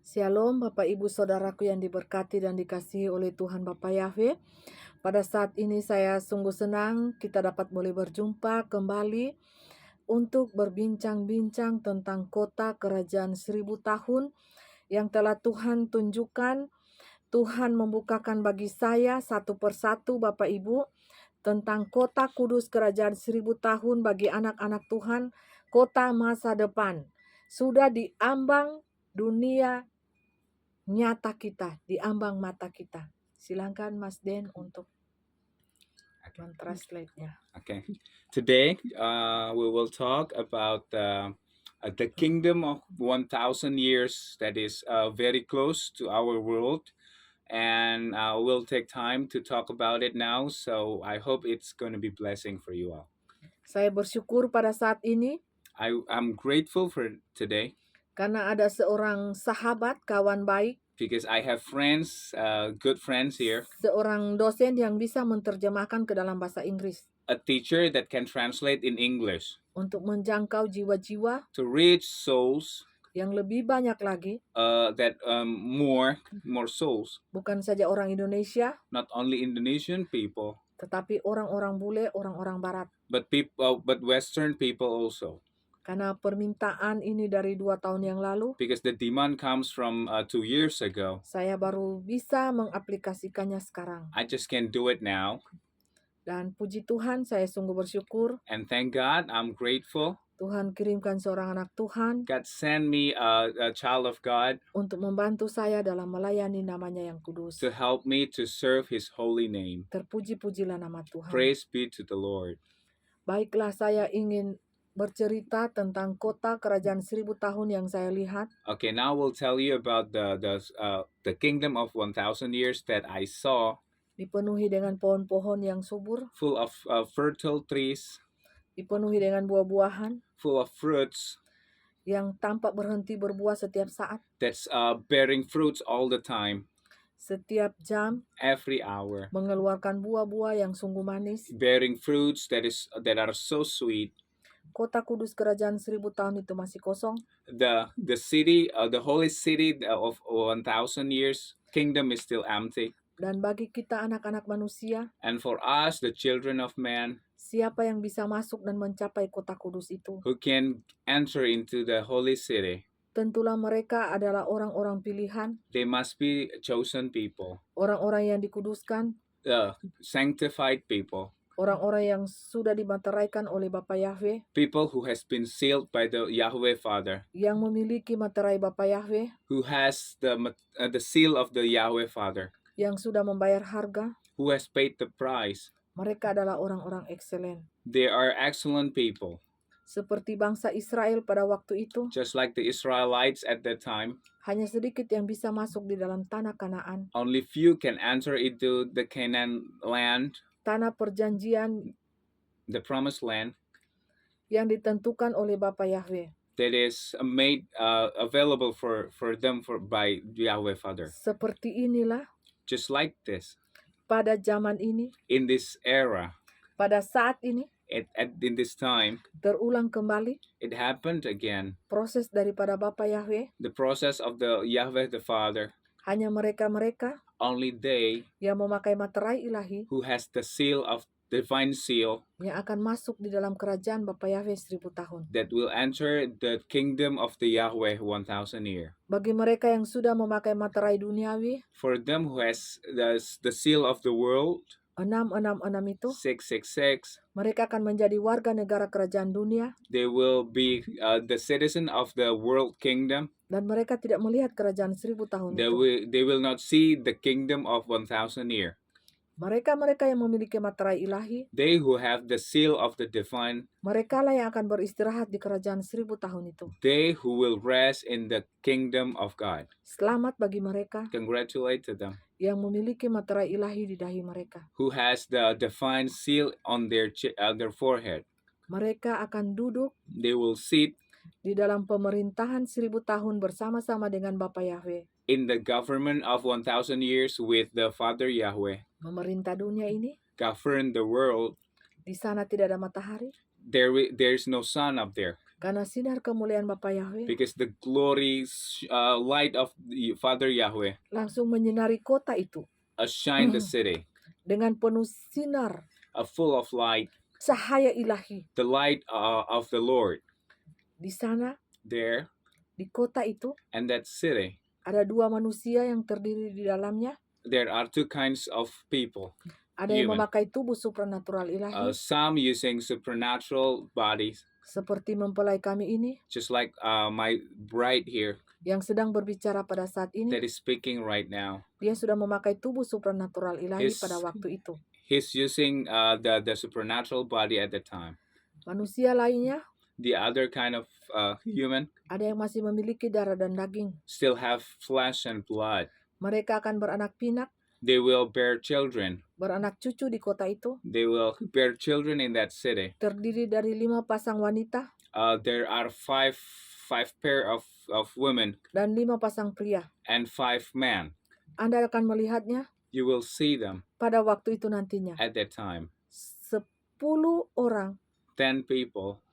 Shalom Bapak Ibu Saudaraku yang diberkati dan dikasihi oleh Tuhan Bapa Yahweh. Pada saat ini saya sungguh senang kita dapat boleh berjumpa kembali untuk berbincang-bincang tentang kota kerajaan 1000 tahun yang telah Tuhan tunjukkan. Tuhan membukakan bagi saya satu persatu Bapak Ibu tentang kota kudus kerajaan 1000 tahun bagi anak-anak Tuhan, kota masa depan. Sudah diambang dunia nyata kita, diambang mata kita. Silakan Mas Den untuk mentranslate-nya. Okay. Today, we will talk about the kingdom of 1,000 years that is very close to our world. And we'll take time to talk about it now. So I hope it's going to be blessing for you all. Saya bersyukur pada saat ini I'm grateful for today karena ada seorang sahabat, kawan baik, because I have friends, good friends here, seorang dosen yang bisa menerjemahkan ke dalam bahasa Inggris a teacher that can translate in English untuk menjangkau jiwa-jiwa to reach souls, yang lebih banyak lagi, more souls, bukan saja orang Indonesia, not only Indonesian people, tetapi orang-orang bule, orang-orang barat. but Western people also. Karena permintaan ini dari 2 tahun yang lalu, Because the demand comes from 2 years ago. saya baru bisa mengaplikasikannya sekarang. I just can't do it now. Dan puji Tuhan, saya sungguh bersyukur. And thank God, I'm grateful. Tuhan kirimkan seorang anak Tuhan God sent me a child of God untuk membantu saya dalam melayani namanya yang kudus. to help me to serve His holy name. Terpuji-pujilah nama Tuhan. Praise be to the Lord. Baiklah, saya ingin bercerita tentang kota kerajaan 1000 tahun yang saya lihat. Okay, now we'll tell you about the kingdom of 1,000 years that I saw, Dipenuhi dengan pohon-pohon yang subur, full of fertile trees, dipenuhi dengan buah-buahan full of fruits, yang tampak berhenti berbuah setiap saat, that's bearing fruits all the time, setiap jam, every hour, mengeluarkan buah-buah yang sungguh manis. bearing fruits that are so sweet. Kota kudus kerajaan 1000 tahun itu masih kosong. The city, the holy city of 1,000 years kingdom is still empty. Dan bagi kita anak-anak manusia, And for us, the children of man, siapa yang bisa masuk dan mencapai kota kudus itu? who can enter into the holy city, Tentulah mereka adalah orang-orang pilihan, they must be chosen people, orang-orang yang dikuduskan, sanctified people, orang-orang yang sudah dimateraikan oleh Bapa Yahweh, people who has been sealed by the Yahweh Father, yang memiliki materai Bapa Yahweh, who has the seal of the Yahweh Father, yang sudah membayar harga. who has paid the price. Mereka adalah orang-orang ekselen. They are excellent people, Seperti bangsa Israel pada waktu itu, just like the Israelites at that time. hanya sedikit yang bisa masuk di dalam tanah Kanaan, Only few can enter into the Canaan land, tanah perjanjian the promised land, yang ditentukan oleh Bapa Yahweh. that is made available for them by Yahweh Father. Seperti inilah Just like this, pada zaman ini, in this era, pada saat ini, in this time, terulang kembali it happened again. proses daripada Bapa Yahweh. The process of the Yahweh the Father, Hanya mereka-mereka only they yang memakai materai ilahi who has the seal of divine seal yang akan masuk di dalam kerajaan Bapa Yahweh 1000 tahun. that will enter the kingdom of the Yahweh 1,000 year. Bagi mereka yang sudah memakai materai duniawi, For them who has the seal of the world, 666 itu, 666, mereka akan menjadi warga negara kerajaan dunia they will be the citizen of the world kingdom. dan mereka tidak melihat kerajaan 1000 tahun itu. They will not see the kingdom of 1,000 year. Mereka-mereka yang memiliki materai ilahi, They who have the seal of the divine, mereka lah yang akan beristirahat di kerajaan 1000 tahun itu. they who will rest in the kingdom of God. Selamat bagi mereka Congratulate to them yang memiliki materai ilahi di dahi mereka. who has the divine seal on their forehead. Mereka akan duduk They will sit di dalam pemerintahan 1000 tahun bersama-sama dengan Bapa Yahweh. in the government of 1,000 years with the Father Yahweh, Memerintah dunia ini, govern the world. di sana tidak ada matahari, There's no sun up there. Karena sinar kemuliaan Bapa Yahweh because the glory light of the Father Yahweh langsung menyinari kota itu shine the city, dengan penuh sinar full of light, cahaya ilahi. the light of the Lord. Di sana, There, di kota itu, and that city, ada dua manusia yang terdiri di dalamnya. there are two kinds of people. Ada yang Human. memakai tubuh supranatural ilahi, Some using supernatural bodies, seperti mempelai kami ini, just like my bride here yang sedang berbicara pada saat ini. that is speaking right now. Dia sudah memakai tubuh supranatural ilahi His- pada waktu itu. He's using the supernatural body at the time. Manusia lainnya, The other kind of human ada yang masih memiliki darah dan daging. still have flesh and blood. Mereka akan beranak pinak, They will bear children. beranak cucu di kota itu, They will bear children in that city. terdiri dari 5 pasang wanita There are five pair of women dan 5 pasang pria. and 5 men. Anda akan melihatnya You will see them pada waktu itu nantinya. at that time. 10 orang, 10 people,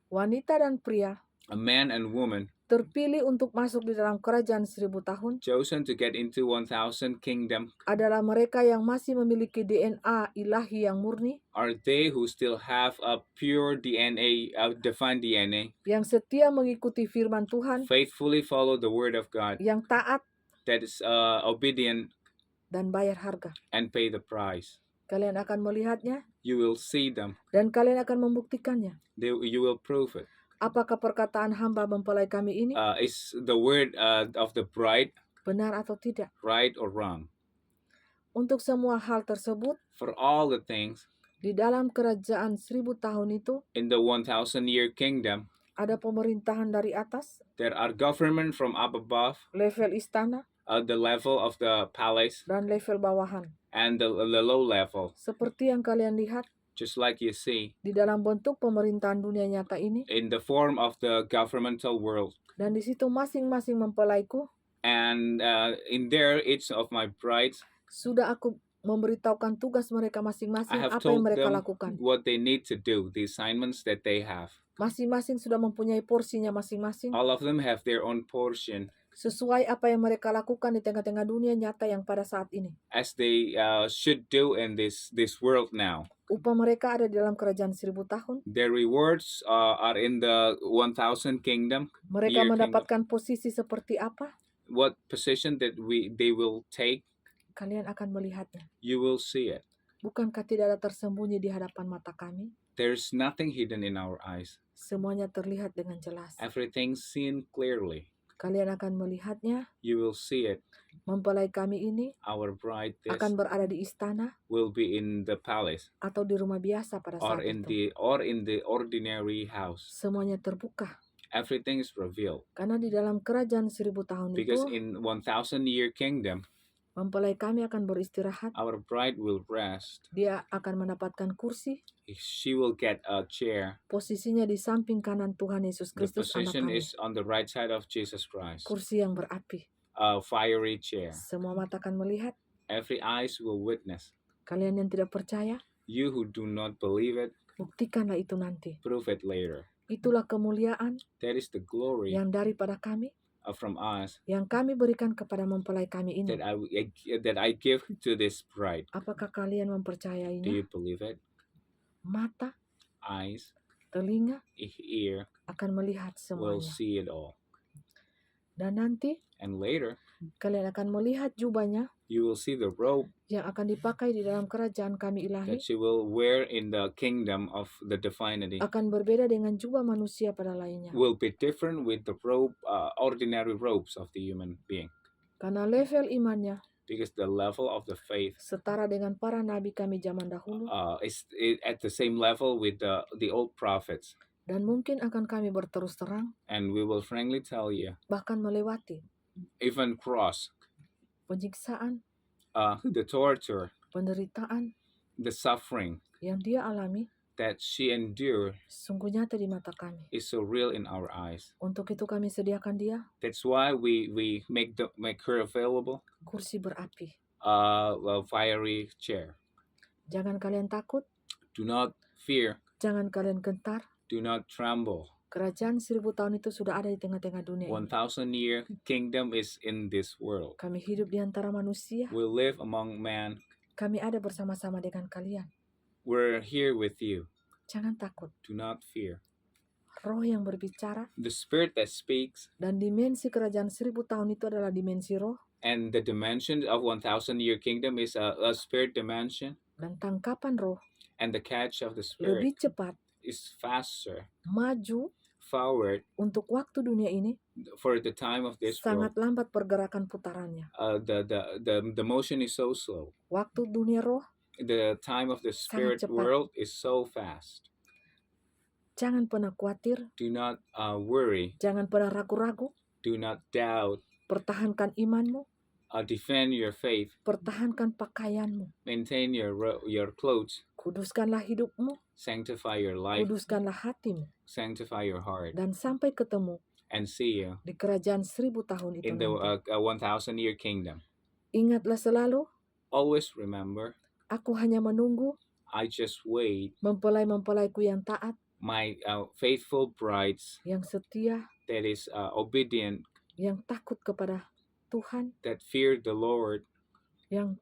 wanita dan pria, a man and woman, terpilih untuk masuk di dalam kerajaan 1000 tahun chosen to get into 1000 kingdom adalah mereka yang masih memiliki DNA ilahi yang murni, are they who still have a pure DNA, divine DNA, yang setia mengikuti firman Tuhan, faithfully follow the word of God, yang taat that is obedient dan bayar harga. and pay the price. Kalian akan melihatnya You will see them. dan kalian akan membuktikannya. You will prove it. Apakah perkataan hamba mempelai kami ini Is the word of the bride benar atau tidak? right or wrong? Untuk semua hal tersebut, For all the things di dalam kerajaan 1000 tahun itu in the 1000-year kingdom, ada pemerintahan dari atas, there are government from up above, level istana, the level of the palace, dan level bawahan. and the low level. Seperti yang kalian lihat Just like you see di dalam bentuk pemerintahan dunia nyata ini, in the form of the governmental world. dan di situ masing-masing mempelaiku And in there, each of my brides, sudah aku memberitahukan tugas mereka I masing-masing, have apa yang told mereka them lakukan. what they need to do, the assignments that they have. Masing-masing sudah mempunyai porsinya masing-masing, All of them have their own portion sesuai apa yang mereka lakukan di tengah-tengah dunia nyata yang pada saat ini. as they should do in this world now. Upah mereka ada di dalam kerajaan 1000 tahun. Their rewards are in the 1000 kingdom. Mereka Year mendapatkan posisi seperti apa? What position that they will take, Kalian akan melihatnya. you will see it. Bukankah tidak ada tersembunyi di hadapan mata kami? There's nothing hidden in our eyes. Semuanya terlihat dengan jelas. Everything seen clearly. Kalian akan melihatnya. You will see it. Mempelai kami ini Our bride akan berada di istana will be in the palace atau di rumah biasa pada or saat in itu. the ordinary house. Semuanya terbuka. Everything is revealed Karena di dalam kerajaan 1000 tahun because itu, in 1000-year kingdom, mempelai kami akan beristirahat. our bride will rest. Dia akan mendapatkan kursi. She will get a chair. Posisinya di samping kanan Tuhan Yesus The Kristus anak position kami. is on the right side of Jesus Christ. Kursi yang berapi. A fiery chair. Semua mata akan melihat. Every eyes will witness. Kalian yang tidak percaya, You who do not believe it, buktikanlah itu nanti. prove it later. Itulah kemuliaan That is the glory yang daripada kami, from us yang kami berikan kepada mempelai kami ini. that I give to this bride. Apakah kalian Do mempercayainya? you believe it? Mata, Eyes, telinga ear akan melihat will semuanya. see it all. Dan nanti And later, kalian akan melihat jubahnya you will see the robe yang akan dipakai di dalam kerajaan kami ilahi. that she will wear in the kingdom of the divinity. Akan berbeda dengan jubah manusia pada lainnya. Will be different with the robe, ordinary robes of the human being. Karena level imannya Because the level of the faith setara dengan para nabi kami zaman dahulu. is at the same level with the old prophets. Dan mungkin akan kami berterus terang, And we will frankly tell you, bahkan melewati even cross penyiksaan, the torture, penderitaan the suffering yang dia alami, that she endured sungguh nyata di mata kami. is so real in our eyes. Untuk itu kami sediakan dia That's why we make her available kursi berapi. a fiery chair. Jangan kalian takut, Do not fear. jangan kalian gentar, Do not tremble. Kerajaan 1000 tahun itu sudah ada di tengah-tengah dunia ini. 1,000-year kingdom is in this world. Kami hidup di antara manusia. We live among man. Kami ada bersama-sama dengan kalian. We're here with you. Jangan takut. Do not fear. Roh yang berbicara The spirit that speaks dan dimensi kerajaan 1000 tahun itu adalah dimensi roh, and the dimension of 1,000-year kingdom is a spirit dimension, dan tangkapan roh and the catch of the spirit lebih cepat is faster, maju forward untuk waktu dunia ini. for the time of this world. Sangat lambat pergerakan putarannya. The motion is so slow. Waktu dunia roh, The time of the spirit cepat. world is so fast. jangan pernah khawatir, Do not worry. jangan pernah ragu-ragu. Do not doubt. Pertahankan imanmu, Defend your faith. pertahankan pakaianmu. Maintain your clothes. Kuduskanlah hidupmu, Sanctify your life. kuduskanlah hatimu, Sanctify your heart. dan sampai ketemu And see you di kerajaan 1000 tahun itu in the nanti. 1,000-year kingdom. Ingatlah selalu, Always remember, aku hanya menunggu I just wait. mempelai-mempelaiku yang taat, My faithful brides yang setia, that is obedient, yang takut kepada Tuhan, that fear the Lord, yang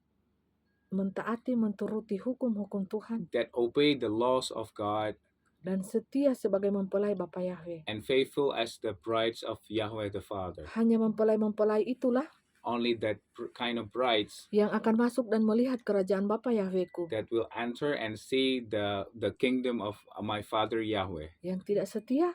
mentaati menturuti hukum-hukum Tuhan, that obey the laws of God, dan setia sebagai mempelai Bapa Yahweh. and faithful as the brides of Yahweh the Father. Hanya mempelai-mempelai itulah Only that kind of brides yang akan masuk dan melihat kerajaan Bapa Yahwehku. that will enter and see the kingdom of my Father Yahweh. Yang tidak setia,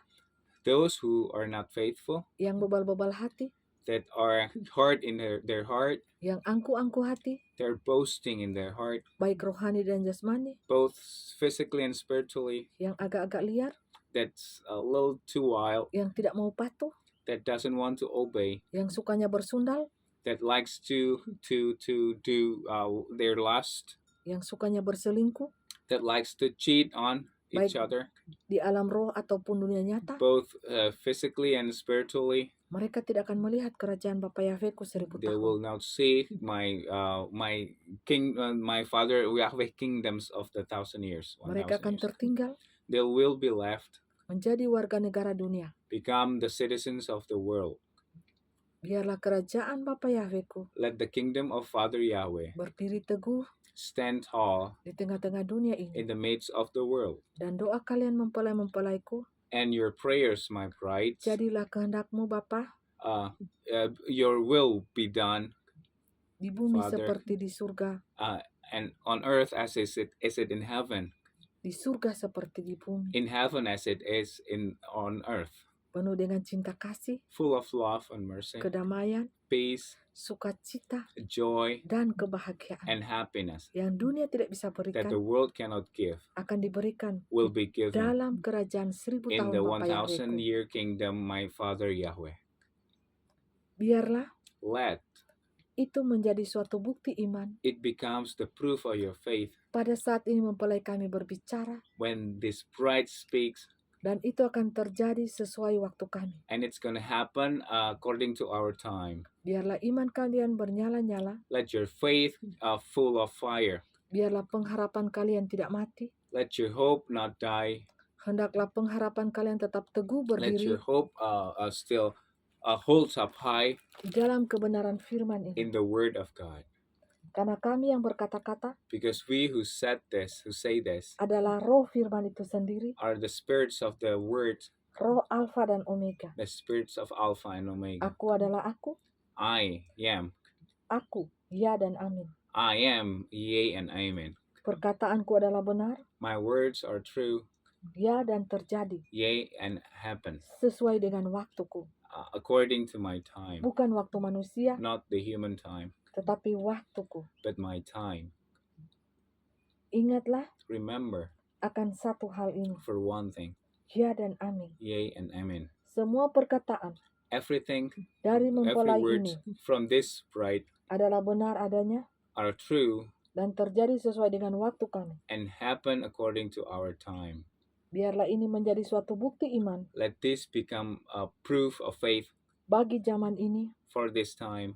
Those who are not faithful, yang bebal-bebal hati, that are hard in their heart, yang angku-angku hati, they're boasting in their heart, baik rohani dan jasmani, both physically and spiritually, yang agak-agak liar, that's a little too wild, yang tidak mau patuh, that doesn't want to obey, yang sukanya bersundal, that likes to do their lust, yang sukanya berselingkuh that likes to cheat on each Baik. other, di alam roh ataupun dunia nyata, both physically and spiritually. mereka tidak akan melihat kerajaan Bapa Yahwehku 1000 They tahun. will not see my Father Yahweh kingdoms of the 1,000 years. 1,000 Mereka akan years. tertinggal They will be left, menjadi warga negara dunia. become the citizens of the world. Biarlah kerajaan Bapa Yahwehku Let the kingdom of Father Yahweh berdiri teguh stand tall di tengah-tengah dunia ini. in the midst of the world. Dan doa kalian mempelai-mempelaiku, And your prayers, my brides, jadilah kehendakmu Bapa your will be done, di bumi Father. seperti di surga, and on earth as is it in heaven, di surga seperti di bumi, in heaven as it is on earth, penuh dengan cinta kasih, full of love and mercy, kedamaian, peace, sukacita, joy, dan kebahagiaan and happiness yang dunia tidak bisa that berikan the world cannot give akan diberikan will be given dalam kerajaan 1000 in tahun the Bapa Yahwehku. 1,000-year kingdom, my Father Yahweh. Biarlah Let itu menjadi suatu bukti iman it becomes the proof of your faith pada saat ini mempelai kami berbicara, when this bride speaks, dan itu akan terjadi sesuai waktu kami. and it's going to happen according to our time. Biarlah iman kalian bernyala-nyala, Let your faith full of fire. biarlah pengharapan kalian tidak mati, Let your hope not die. hendaklah pengharapan kalian tetap teguh Let your berdiri hope still holds up high di dalam kebenaran firman ini. in the word of God. Karena kami yang berkata-kata Because we who say this, adalah roh firman itu sendiri, are the spirits of the word, roh Alfa dan Omega. the spirits of Alpha and Omega. Aku adalah aku, I am, ya dan amin. yea and amen. Perkataanku adalah benar, My words are true, ya dan terjadi, yea and happen, sesuai dengan waktuku. according to my time. Bukan waktu manusia, Not the human time, tetapi waktuku. but my time. Ingatlah Remember, akan satu hal ini, for one thing, ya dan amin. yea and amen. Semua perkataan Everything, dari every mempelai word ini from this bride adalah benar adanya are true dan terjadi sesuai dengan waktu kami. and happen according to our time. Biarlah ini menjadi suatu bukti iman Let this become a proof of faith bagi zaman ini, for this time,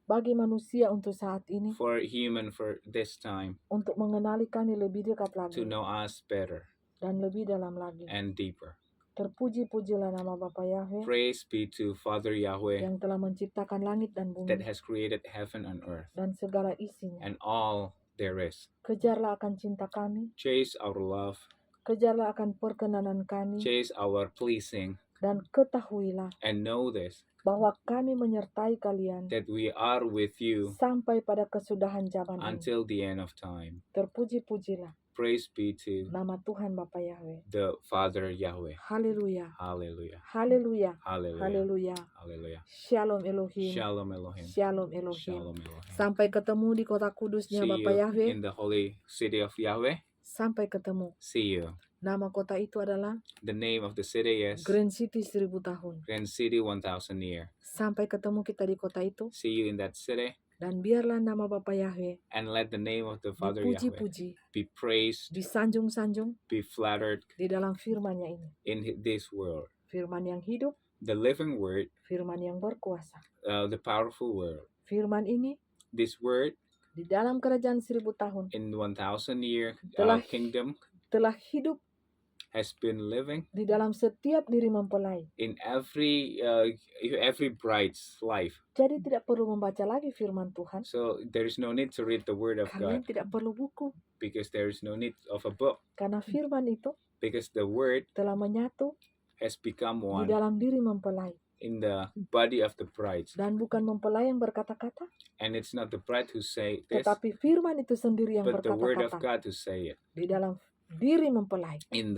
bagi manusia untuk saat ini, for human for this time, untuk mengenali kami lebih dekat lagi to know us better dan lebih dalam lagi. and deeper. Terpuji-pujilah nama Bapa Yahweh Praise be to Father Yahweh yang telah menciptakan langit dan that bumi has created heaven and earth dan segala isinya. and all there is. Kejarlah akan cinta kami, Chase our love, kejarlah akan perkenanan kami, chase our pleasing, dan ketahuilah and know this, bahwa kami menyertai kalian that we are with you sampai pada kesudahan zaman ini. until the end of time. Terpuji-pujilah Praise be to nama Tuhan Bapa Yahweh. the Father Yahweh. Haleluya, Hallelujah. haleluya, Hallelujah. haleluya. Hallelujah. Shalom Elohim, Shalom Elohim. Shalom Elohim. Shalom Elohim. Sampai ketemu di kota kudusnya See Bapa you Yahweh. in the holy city of Yahweh. Sampai ketemu. See you. Nama kota itu adalah The name of the city is Grand City 1000 tahun. Grand City 1000 year. Sampai ketemu kita di kota itu. See you in that city, Dan biarlah nama Bapa Yahweh and let the name of the Father Yahweh dipuji-puji, be praised, disanjung-sanjung be flattered di dalam firman-Nya ini. in this world. Firman yang hidup, The living word, firman yang berkuasa. the powerful word. Firman ini This word di dalam kerajaan 1000 tahun in 1000 year Telah- kingdom telah hidup has been living di dalam setiap diri mempelai. in every bride's life. Jadi tidak perlu membaca lagi firman Tuhan. So there is no need to read the word of Kalian God, tidak perlu buku. because there is no need of a book, Karena firman itu because the word telah menyatu has become di one dalam diri mempelai. in the body of the bride. Dan bukan mempelai yang berkata-kata, And it's not the bride who say this, tetapi firman itu sendiri yang but the word of berkata-kata God who say it di dalam diri mempelai. in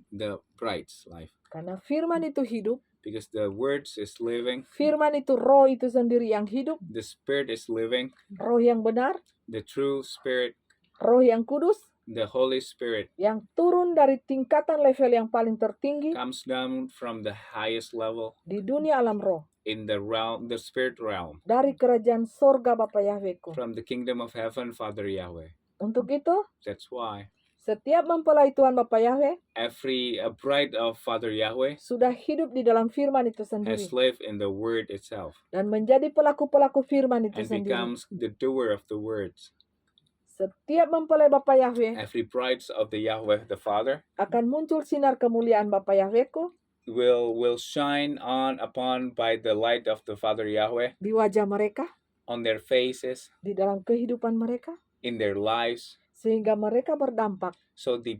the bride's life. Karena firman itu hidup, Because the words is living, firman itu roh itu sendiri yang hidup, the spirit is living, roh yang benar, the true spirit, roh yang kudus, the Holy Spirit yang turun dari tingkatan level yang paling tertinggi comes down from the highest level di dunia alam roh, in the realm, the spirit realm, dari kerajaan sorga Bapa Yahwehku. from the kingdom of heaven, Father Yahweh. Untuk itu, That's why setiap mempelai Tuhan Bapa Yahweh every bride of Father Yahweh sudah hidup di dalam firman itu has sendiri lived in the word itself dan menjadi pelaku-pelaku firman itu and sendiri. becomes the doer of the words. Setiap mempelai Bapa Yahweh Every bride of the Yahweh the Father akan muncul sinar kemuliaan Bapa Yahwehku will shine on upon by the light of the Father Yahweh di wajah mereka, on their faces, di dalam kehidupan mereka, in their lives, sehingga mereka berdampak so they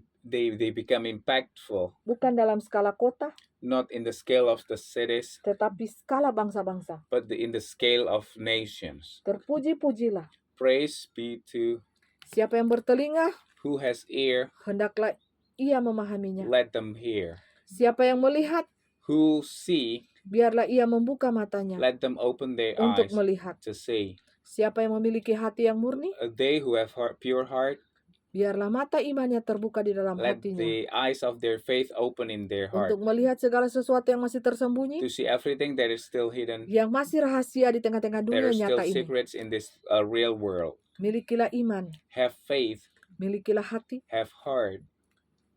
become impactful, bukan dalam skala kota, not in the scale of the cities, tetapi skala bangsa-bangsa. but in the scale of nations. Terpuji-pujilah. Praise be to Siapa yang bertelinga, who has ear, hendaklah ia memahaminya. let them hear. Siapa yang melihat, Who see, biarlah ia membuka matanya let them open their untuk eyes melihat. to see. Siapa yang memiliki hati yang murni, They who have pure heart, biarlah mata imannya terbuka di dalam let hatinya the eyes of their faith open in their heart untuk melihat segala sesuatu yang masih tersembunyi, to see everything that is still hidden, yang masih rahasia di tengah-tengah that dunia are still nyata ini. secrets in this real world. Milikilah iman, Have faith, milikilah hati, have heart,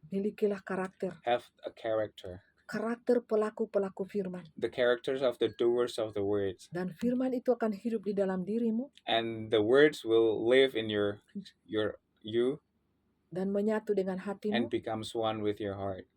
milikilah karakter. have a character. Karakter pelaku-pelaku firman. The characters of the doers of the words. Dan firman itu akan hidup di dalam dirimu And the words will live in you dan menyatu dengan and hatimu. becomes one with your heart.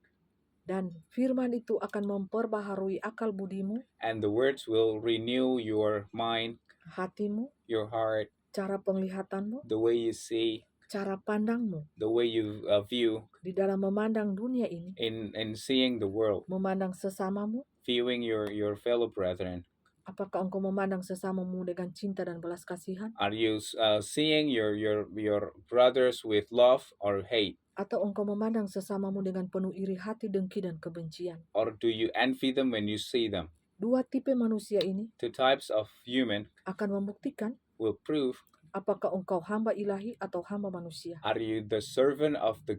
Dan firman itu akan memperbaharui akal budimu, And the words will renew your mind, hatimu, your heart, cara penglihatanmu, the way you see, cara pandangmu the way you view di dalam memandang dunia ini, in seeing the world, memandang sesamamu. viewing your fellow brethren. Apakah engkau memandang sesamamu dengan cinta dan belas kasihan? Are you seeing your brothers with love or hate? Atau engkau memandang sesamamu dengan penuh iri hati, dengki, dan kebencian? Or do you envy them when you see them? Dua tipe manusia ini Two types of human akan membuktikan will prove, apakah engkau hamba ilahi atau hamba manusia. are you the servant of the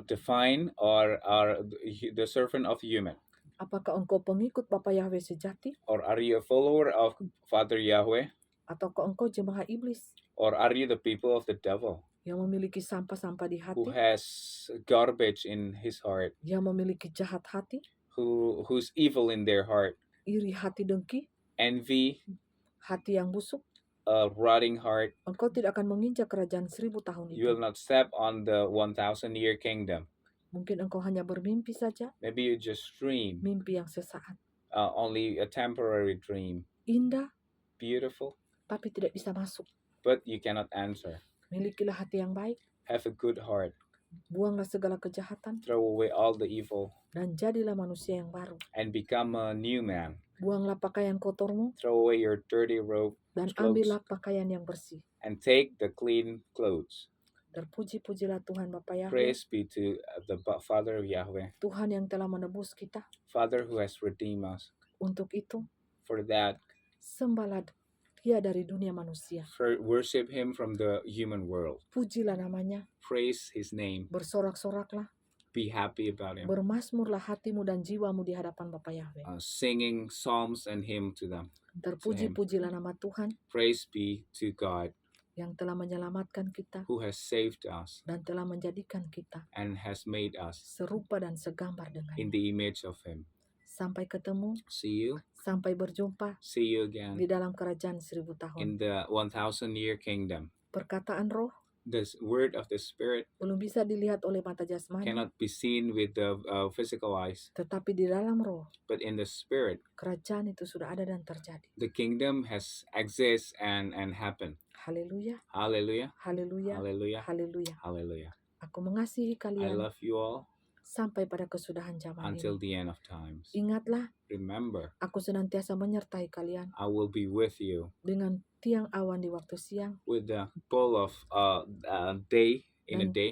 divine, or are the servant of human? Apakah engkau pengikut Bapa Yahweh sejati, Or are you a follower of Father Yahweh? ataukah engkau jemaah iblis Or are you the people of the devil, yang memiliki sampah-sampah di hati, who has garbage in his heart, yang memiliki jahat hati, who's evil in their heart, iri hati, dengki, envy, hati yang busuk? a rotting heart? Engkau tidak akan menginjak kerajaan 1000 tahun You itu. will not step on the 1000 year kingdom. Mungkin engkau hanya bermimpi saja, Maybe you just dream, mimpi yang sesaat. only a temporary dream. Indah, Beautiful, tapi tidak bisa masuk. but you cannot answer. Milikilah hati yang baik, Have a good heart. buanglah segala kejahatan, Throw away all the evil dan jadilah manusia yang baru. and become a new man. Buanglah pakaian kotormu, Throw away your dirty robe dan clothes ambillah pakaian yang bersih. and take the clean clothes. Terpuji-pujilah Tuhan Bapa Yahweh, Praise be to the Father of Yahweh, Tuhan yang telah menebus kita. Father who has redeemed us. Untuk itu, For that, sembahlah Dia dari dunia manusia. worship Him from the human world. Pujilah namanya, Praise His name. bersorak-soraklah, Be happy about Him. bermasmurlah hatimu dan jiwamu di hadapan Bapa Yahweh. Singing psalms and hymn to them. Terpuji-pujilah nama Tuhan Praise be to God yang telah menyelamatkan kita who has saved us dan telah menjadikan kita and has made us serupa dan segambar in dengannya. the image of Him. Sampai ketemu, See you. sampai berjumpa See you di again dalam kerajaan 1000 tahun. in the 1,000-year kingdom. Perkataan roh The word of the Spirit belum bisa dilihat oleh mata jasmani, cannot be seen with the physical eyes, tetapi di dalam roh, but in the Spirit, kerajaan itu sudah ada dan terjadi. the kingdom has exists and happened. Haleluya, Hallelujah. haleluya, Hallelujah. haleluya. Hallelujah. Aku mengasihi I kalian love you all sampai pada kesudahan zaman until ini. the end of times. Ingatlah, Remember, aku senantiasa menyertai kalian I will be with you dengan tiang awan di waktu siang with the pole of day in a Dan- day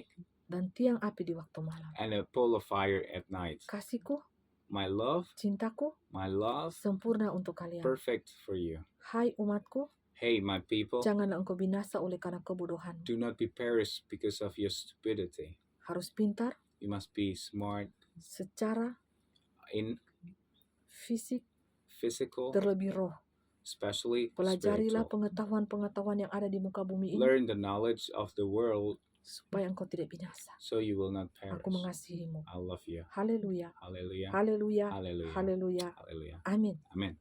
dan tiang api di waktu malam. and a pole of fire at night. Kasihku, My love, cintaku, my love, sempurna untuk kalian. perfect for you. Hai umatku, Hey, my people, janganlah engkau binasa oleh karena kebodohan. do not be perished because of your stupidity. Harus pintar You must be smart secara in fisik, physical, terlebih roh. especially Pelajarilah spiritual. pengetahuan-pengetahuan yang ada di muka bumi ini Learn the knowledge of the world supaya engkau tidak binasa. so you will not perish. Aku mengasihimu. I love you. Haleluya, Hallelujah. haleluya, Hallelujah. haleluya. Hallelujah. Amin. Amen.